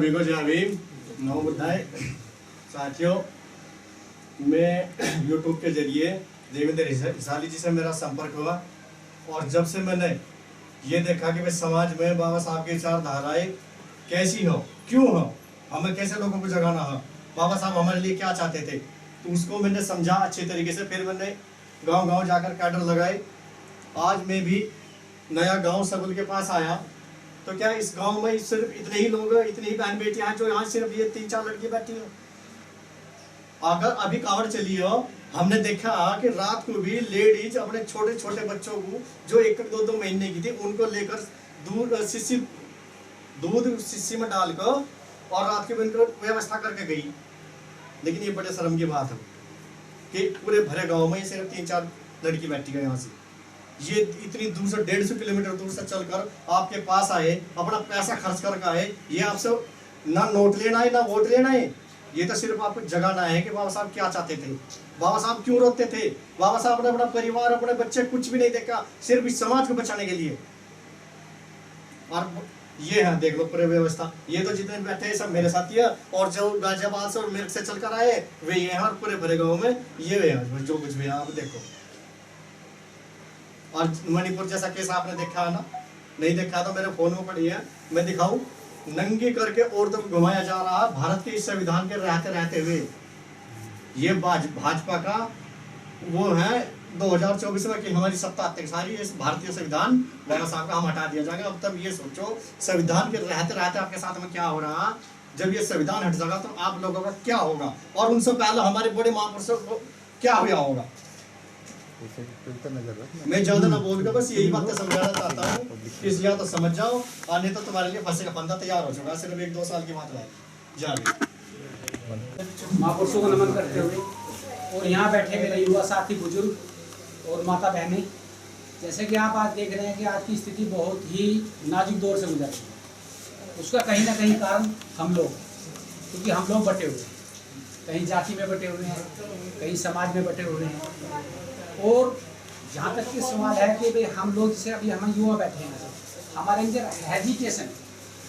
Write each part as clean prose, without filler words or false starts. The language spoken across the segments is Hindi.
सभी को जय भीम, नमो बुद्धाय। साथियों, मैं YouTube के जरिए देवेंद्र हिसाली जी से मेरा संपर्क हुआ और जब से मैंने ये देखा कि भाई समाज में बाबा साहब की विचारधाराएं कैसी हो, क्यों हो, हमें कैसे लोगों को जगाना हो, बाबा साहब हमारे लिए क्या चाहते थे, तो उसको मैंने समझा अच्छे तरीके से। फिर मैंने गांव-गांव जाकर कैडर लगाए। आज मैं भी नया गांव सबल के पास आया तो क्या इस गांव में सिर्फ इतने ही लोग, इतनी ही बहन बेटियां हैं जो यहाँ सिर्फ ये 3-4 लड़की बैठी हो। अगर अभी कांवड़ चली हो, हमने देखा कि रात को भी लेडीज अपने छोटे छोटे बच्चों को जो 1-2 महीने की थी उनको लेकर दूध शीशी में डालकर और रात के उनको व्यवस्था करके गई। लेकिन ये बड़े शर्म की बात है कि पूरे भरे गांव में सिर्फ 3-4 लड़की बैठी गई। यहाँ से ये इतनी दूर से 150 किलोमीटर दूर से चलकर आपके पास आए, अपना पैसा खर्च करके आए। ये आपसे ना नोट लेना है ना वोट लेना है, ये तो सिर्फ आपको जगाना है कि बाबा साहब क्या चाहते थे, बाबा साहब क्यों रोते थे। बाबा साहब ने अपना परिवार, अपने बच्चे कुछ भी नहीं देखा, सिर्फ इस समाज को बचाने के लिए। और ये है, देख लो पूरे व्यवस्था। ये तो जितने बैठे हैं सब मेरे साथी है, और जो गाजियाबाद से और मेरठ से चलकर आए वे ये हैं, और पूरे भरे गाँव में ये है जो कुछ भी है आप देखो। और मणिपुर जैसा केस आपने देखा है ना, नहीं देखा तो मेरे फोन में पड़ी है, मैं दिखाऊं। नंगी करके औरतों को घुमाया जा रहा है भारत के इस संविधान के रहते रहते हुए। ये भाजपा का वो है 2024 में कि हमारी सत्ता तक सारी इस भारतीय संविधान बाबा साहब का हम हटा दिया जाएगा। अब तब ये सोचो संविधान के रहते रहते आपके साथ में क्या हो रहा। जब ये संविधान हट जाएगा तो आप लोगों का क्या होगा, और उनसे पहले हमारे बड़े महापुरुषों को क्या हुआ होगा। मैं ज्यादा ना बोल के बस यही बातें समझाना चाहता हूँ, इस या तो समझ जाओ, और नहीं तो तुम्हारे लिए फंसे का फंदा तैयार हो चुका है। सिर्फ 1-2 साल की बात है। महापुरुषों को नमन करते हुए और यहाँ बैठे मेरे युवा साथी, बुजुर्ग और माता बहनें, जैसे कि आप आज देख रहे हैं कि आज की स्थिति बहुत ही नाजुक दौर से गुजर रही है। उसका कहीं ना कहीं कारण हम लोग, क्योंकि हम लोग बटे हुए हैं, कहीं जाति में बटे हुए हैं, कहीं समाज में बटे हुए हैं। और जहाँ तक कि सवाल है कि भाई हम लोग जैसे अभी हम युवा बैठे हैं, हमारे अंदर हेजिटेशन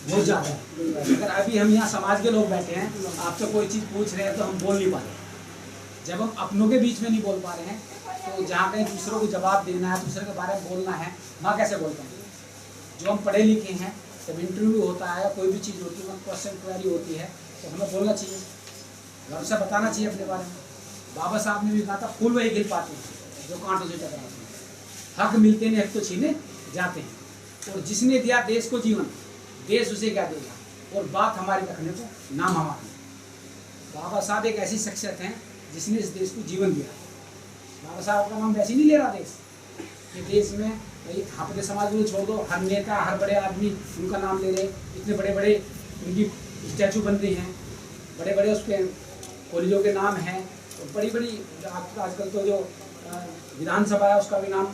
बहुत ज़्यादा है। अगर अभी हम यहाँ समाज के लोग बैठे हैं, आपसे कोई चीज़ पूछ रहे हैं तो हम बोल नहीं पा रहे। जब हम अपनों के बीच में नहीं बोल पा रहे हैं तो जहाँ कहीं दूसरों को जवाब देना है, दूसरे के बारे में बोलना है, वहाँ कैसे बोल पाएंगे। जो हम पढ़े लिखे हैं, जब इंटरव्यू होता है, कोई भी चीज़ होती है, क्वेश्चन क्वेरी होती है, तो हमें बोलना चाहिए, घर से बताना चाहिए अपने बारे में। बाबा साहब ने भी कहा था, फूल वही गिर पाते हैं जो कांटों से टकराते हैं। हक मिलते नहीं, हक तो छीने जाते हैं। और जिसने दिया देश को जीवन, देश उसे क्या देगा। और बात हमारी रखने को, नाम हमारा। बाबा साहब एक ऐसी शख्सियत हैं जिसने इस देश को जीवन दिया। बाबा साहब का नाम वैसे नहीं ले रहा देश, कि देश में भाई अपने समाज को छोड़ दो, हर नेता, हर बड़े आदमी उनका नाम ले रहे, इतने बड़े बड़े उनकी स्टैचू बन रही हैं, बड़े बड़े उसके कॉलेजों के नाम हैं, और बड़ी बड़ी आजकल तो जो विधानसभा है उसका भी नाम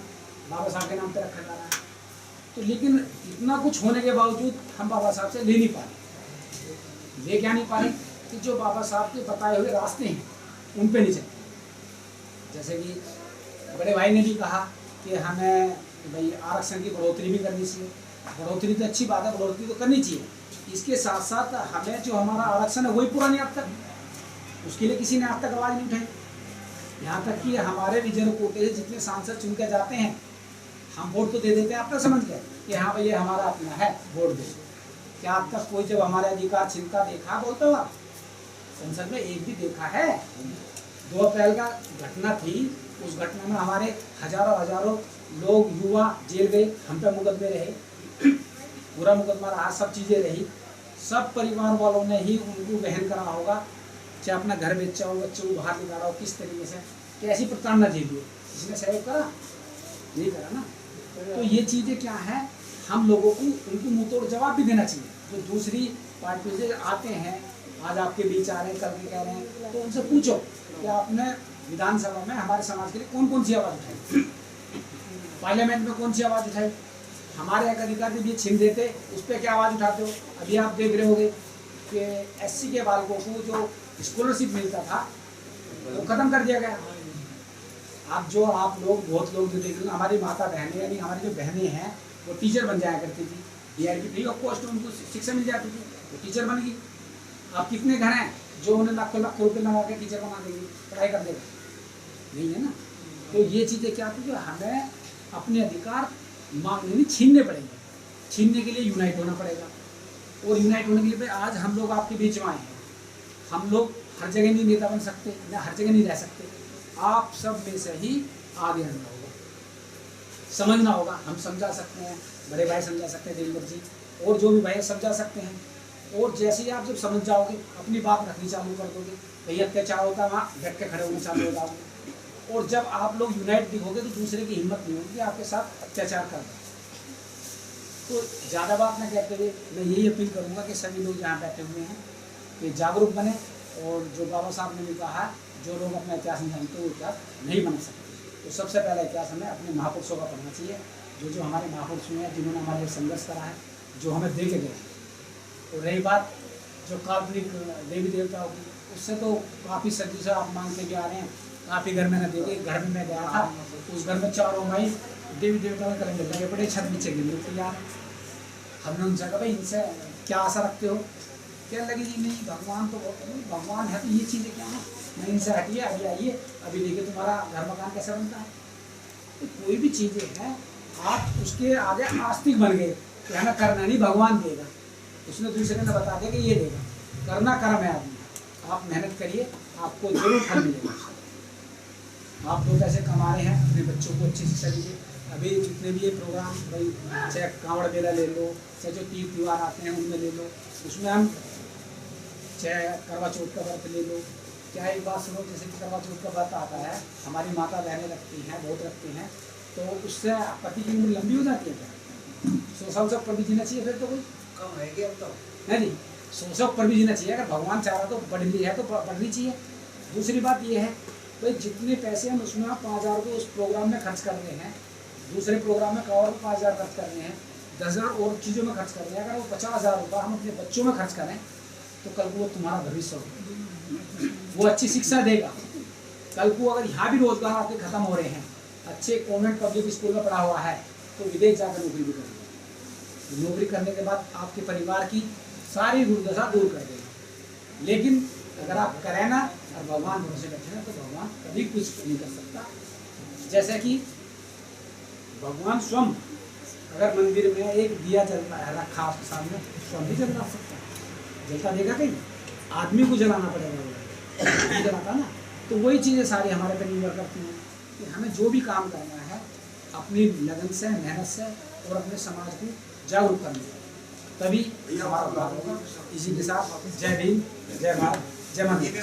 बाबा साहब के नाम पर रखा जा रहा है। तो लेकिन इतना कुछ होने के बावजूद हम बाबा साहब से ले नहीं पा रहे। ले क्या नहीं पा रहे कि जो बाबा साहब के बताए हुए रास्ते हैं उन पे नहीं चलते। जैसे कि बड़े भाई ने भी कहा कि हमें भाई आरक्षण की बढ़ोतरी भी करनी चाहिए। बढ़ोतरी तो अच्छी बात है, बढ़ोतरी तो करनी चाहिए। इसके साथ साथ हमें जो हमारा आरक्षण है वही पूरा नहीं अब तक, उसके लिए किसी ने आज तक आवाज़ नहीं उठाई। यहाँ तक कि हमारे रिजर्व कोटे से जितने सांसद चुन के जाते हैं, हम वोट तो दे देते हैं, आप तक समझ गए कि हाँ भाई ये हमारा अपना है, वोट दे। क्या अब तक कोई जब हमारे अधिकार छिनका देखा बोलते हो आप? संसद में एक भी देखा है? 2 अप्रैल का घटना थी, उस घटना में हमारे हजारों लोग, युवा जेल गए, हम पे मुकदमे रहे, पूरा मुकदमा रहा, सब चीज़ें रही। सब परिवार वालों ने ही उनको वहन करा होगा, चाहे अपना घर बेचा हो, बच्चों को बाहर निकाला हो, किस तरीके से, कैसी प्रताड़ना झेली हो, इसने सहयोग करा नहीं करा ना। तो ये चीज़ें क्या है, हम लोगों को उनको मुँह तोड़ जवाब भी देना चाहिए। जो दूसरी पार्टी से आते हैं, आज आपके बीच आ रहे हैं, कल के कह रहे हैं, तो उनसे पूछो कि आपने विधानसभा में हमारे समाज के लिए कौन कौन सी आवाज़ उठाई, पार्लियामेंट में कौन सी आवाज़ उठाई, हमारे एक अधिकार भी छीन देते, उस पर क्या आवाज़ उठाते हो। अभी आप देख रहे होंगे कि SC के बालकों को जो स्कॉलरशिप मिलता था वो खत्म कर दिया गया। आप लोग बहुत लोग जो देख रहे हैं, हमारी माता बहनें, यानी हमारी जो बहनें हैं वो टीचर बन जाया करती थी, DRB फ्री ऑफ कॉस्ट उनको शिक्षा मिल जाती थी, वो टीचर बन गई। आप कितने घर हैं जो उन्हें लाखों लाखों रुपए लगा के टीचर बना देंगे, पढ़ाई कर देगा? नहीं है ना। तो ये चीज़ें क्या थी, हमें अपने अधिकार मांगने नहीं, छीनने पड़ेंगे। छीनने के लिए यूनाइट होना पड़ेगा, और यूनाइट होने के लिए आज हम लोग आपके बीच में आए हैं। हम लोग हर जगह नहीं नेता बन सकते, या हर जगह नहीं रह सकते। आप सब में से ही आगे आना होगा, समझना होगा। हम समझा सकते हैं, बड़े भाई समझा सकते हैं, देवेंद्र जी और जो भी भाई समझा सकते हैं। और जैसे ही आप जब समझ जाओगे, अपनी बात रखनी चालू कर दोगे, कहीं अत्याचार होता है वहाँ डट के खड़े होने चालू हो जाओगे। और जब आप लोग यूनाइट दिखोगे तो दूसरे की हिम्मत नहीं होगी आपके साथ अत्याचार करना। तो ज़्यादा बात न कहते हुए मैं यही अपील करूँगा कि सभी लोग यहाँ बैठे हुए हैं कि जागरूक बने, और जो बाबा साहब ने भी कहा, जो लोग अपना इतिहास नहीं जानते वो इतिहास नहीं बना सकते। तो सबसे पहला इतिहास हमें अपने महापुरुषों का पढ़ना चाहिए, जो हमारे महापुरुष हुए हैं, जिन्होंने हमारे लिए संघर्ष करा है, जो हमें दे के गए। और रही बात जो काल्पनिक देवी देवताओं की, उससे तो काफ़ी सदी से आप मानते भी आ रहे हैं। काफ़ी घर में न देखे, घर में मैं गया था, उस घर में चारों भाई देवी देवता में करेंगे लगे पड़े, छत नीचे गिर तैयार। हमने उनसे कहा भाई इनसे क्या आशा रखते हो? क्या लगी जी नहीं, भगवान तो भगवान है, तो ये चीज़ें क्या है, नहीं इनसे हटिए, अभी आइए, अभी देखिए तुम्हारा घर मकान कैसे बनता है। तो कोई भी चीज़ें हैं, आप उसके आगे आस्तिक बन गए कि हमें करना नहीं, भगवान देगा। उसने दूसरे ने बता दिया कि ये देगा, करना कर्म है आदमी। आप मेहनत करिए, आपको जरूर फल मिलेगा। आप लोग ऐसे कमा रहे हैं, अपने बच्चों को अच्छी शिक्षा दीजिए। अभी जितने भी ये प्रोग्राम, भाई चाहे कांवड़ मेला ले लो, चाहे जो तीज त्यौहार आते हैं उनमें ले लो, उसमें हम चाहे करवा चौथ का व्रत ले लो। क्या एक बात सुनो, जैसे कि करवा चौथ का व्रत आता है, हमारी माता बहनें रखती हैं, बहुत रखती हैं, तो उससे पति की उम्र लंबी हो जाती है क्या? 100 साल तक पति जीना चाहिए, फिर तो कोई कम है क्या? तो है नहीं, 100 साल पर भी जीना चाहिए। अगर भगवान चाह रहा तो बढ़ रही है तो बढ़नी चाहिए। दूसरी बात ये है भाई, जितने पैसे हम उसमें 5,000 रुपये उस प्रोग्राम में खर्च कर रहे हैं, दूसरे प्रोग्राम में और 5,000 खर्च कर रहे हैं, 10,000 और चीज़ों में खर्च कर रहे हैं। अगर वो 50,000 रुपये हम अपने बच्चों में खर्च करें तो कल को वो तुम्हारा भविष्य होगा, वो अच्छी शिक्षा देगा। कल को अगर यहाँ भी रोजगार आपके खत्म हो रहे हैं, अच्छे कॉन्वेंट पब्लिक स्कूल में पढ़ा हुआ है, तो विदेश जाकर नौकरी भी करेगा। नौकरी करने के बाद आपके परिवार की सारी दुर्दशा दूर कर देगा। लेकिन अगर आप करें ना और भगवान भरोसे बैठे ना, तो भगवान कभी कुछ नहीं कर सकता। जैसे कि भगवान स्वयं अगर मंदिर में एक दिया जल रखा आपके सामने, स्वयं भी जला सकता है। जलता देगा कहीं? आदमी को जलाना पड़ेगा, नहीं जलाता ना। तो वही चीज़ें सारी हमारे पर निर्भर करती हैं कि हमें जो भी काम करना है अपनी लगन से, मेहनत से और अपने समाज को जागरूक करना है, तभी हमारा काम होगा। इसी के साथ जय भीम, जय भारत, जय मंदिर।